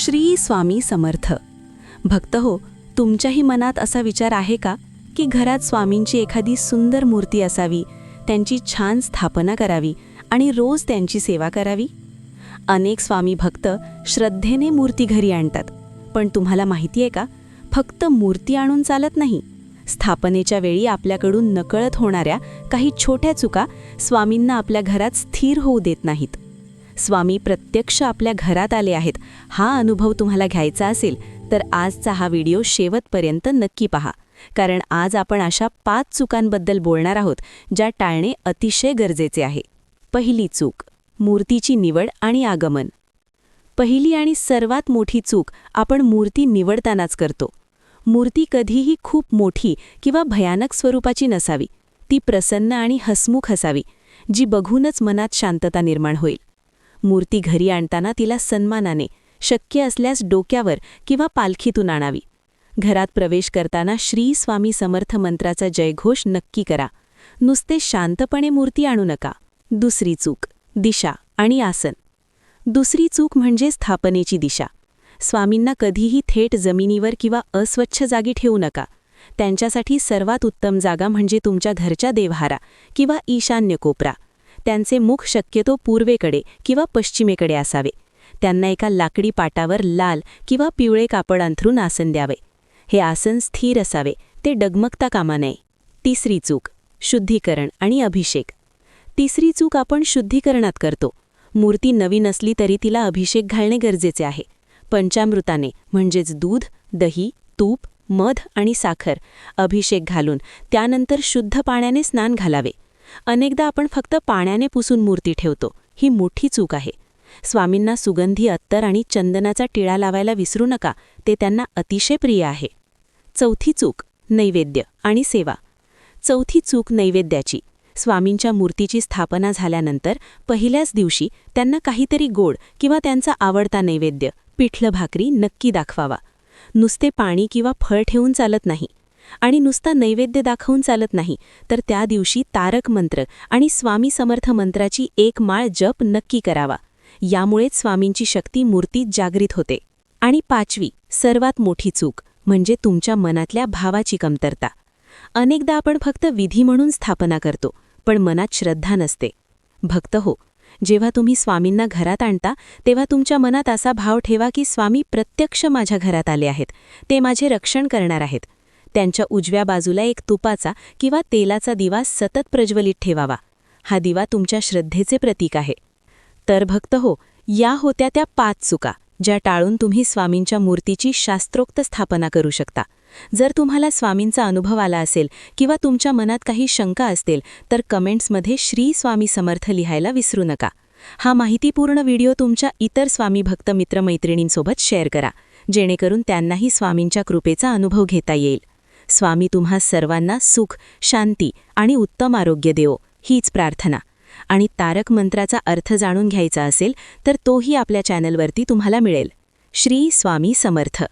श्री स्वामी समर्थ. भक्त हो, तुमच्याही मनात असा विचार आहे का की घरात स्वामींची एखादी सुंदर मूर्ती असावी, त्यांची छान स्थापना करावी आणि रोज त्यांची सेवा करावी? अनेक स्वामी भक्त श्रद्धेने मूर्ती घरी आणतात, पण तुम्हाला माहिती आहे का, फक्त मूर्ती आणून चालत नाही. स्थापनेच्या वेळी आपल्याकडून नकळत होणाऱ्या काही छोट्या चुका स्वामींना आपल्या घरात स्थिर होऊ देत नाहीत. स्वामी प्रत्यक्ष आपल्या घरात आले आहेत, हा अनुभव तुम्हाला घ्यायचा असेल तर आजचा हा व्हिडिओ शेवटपर्यंत नक्की पहा, कारण आज आपण अशा 5 चुकांबद्दल बोलणार आहोत ज्या टाळणे अतिशय गरजेचे आहे. पहिली चूक, मूर्तीची निवड आणि आगमन. पहिली आणि सर्वात मोठी चूक आपण मूर्ती निवडतानाच करतो. मूर्ती कधीही खूप मोठी किंवा भयानक स्वरूपाची नसावी. ती प्रसन्न आणि हसमुख असावी, जी बघूनच मनात शांतता निर्माण होईल. मूर्ती घरी आणताना तिला सन्मानाने, शक्य असल्यास डोक्यावर किंवा पालखीतून आणावी. घरात प्रवेश करताना श्री स्वामी समर्थ मंत्राचा जयघोष नक्की करा. नुसते शांतपणे मूर्ती आणू नका. दुसरी चूक, दिशा आणि आसन. दुसरी चूक म्हणजे स्थापनेची दिशा. स्वामींना कधीही थेट जमिनीवर किंवा अस्वच्छ जागी ठेवू नका. त्यांच्यासाठी सर्वात उत्तम जागा म्हणजे तुमच्या घरच्या देवहारा किंवा ईशान्य कोपरा. त्यांचे मुख शक्यतो पूर्वेकडे किंवा पश्चिमेकडे असावे. त्यांना एका लाकडी पाटावर लाल किंवा पिवळे कापड अंथरून आसन द्यावे. हे आसन स्थिर असावे, ते डगमगता कामा नये. तिसरी चूक, शुद्धीकरण आणि अभिषेक. तिसरी चूक आपण शुद्धीकरणात करतो. मूर्ती नवीन असली तरी तिला अभिषेक घालणे गरजेचे आहे. पंचामृताने म्हणजेच दूध, दही, तूप, मध आणि साखर अभिषेक घालून त्यानंतर शुद्ध पाण्याने स्नान घालावे. अनेकदा आपण फक्त पाण्याने पुसून मूर्ती ठेवतो. ही मोठी चूक आहे. स्वामींना सुगंधी अत्तर आणि चंदनाचा टिळा लावायला विसरू नका, ते त्यांना अतिशय प्रिय आहे. चौथी चूक, नैवेद्य आणि सेवा. चौथी चूक नैवेद्याची. स्वामींच्या मूर्तीची स्थापना झाल्यानंतर पहिल्याच दिवशी त्यांना काहीतरी गोड किंवा त्यांचा आवडता नैवेद्य, पिठलं भाकरी नक्की दाखवावा. नुसते पाणी किंवा फळ ठेवून चालत नाही आणि नुसता नैवेद्य दाखवून चालत नाही, तर त्या दिवशी तारक मंत्र आणि स्वामी समर्थ मंत्राची एक माळ जप नक्की करावा. यामुळेच स्वामींची शक्ती मूर्तीत जागृत होते. आणि पाचवी, सर्वात मोठी चूक म्हणजे तुमच्या मनातल्या भावाची कमतरता. अनेकदा आपण फक्त विधी म्हणून स्थापना करतो, पण मनात श्रद्धा नसते. भक्त हो, जेव्हा तुम्ही स्वामींना घरात आणता तेव्हा तुमच्या मनात असा भाव ठेवा की स्वामी प्रत्यक्ष माझ्या घरात आले आहेत, ते माझे रक्षण करणार आहेत. त्यांच्या उजव्या बाजूला एक तुपाचा किंवा तेलाचा दिवा सतत प्रज्वलित ठेवावा. हा दिवा तुमच्या श्रद्धेचे प्रतीक आहे. तर भक्त हो, या होत्या त्या 5 चुका ज्या टाळून तुम्ही स्वामींच्या मूर्तीची शास्त्रोक्त स्थापना करू शकता. जर तुम्हाला स्वामींचा अनुभव आला असेल किंवा तुमच्या मनात काही शंका असतील तर कमेंट्समध्ये श्री स्वामी समर्थ लिहायला विसरू नका. हा माहितीपूर्ण व्हिडिओ तुमच्या इतर स्वामी भक्त मित्रमैत्रिणींसोबत शेअर करा, जेणेकरून त्यांनाही स्वामींच्या कृपेचा अनुभव घेता येईल. स्वामी तुम्हा सर्वांना सुख, शांती आणि उत्तम आरोग्य देवो, हीच प्रार्थना. आणि तारक मंत्राचा अर्थ जाणून घ्यायचा असेल तर तोही आपल्या चॅनलवरती तुम्हाला मिळेल. श्री स्वामी समर्थ.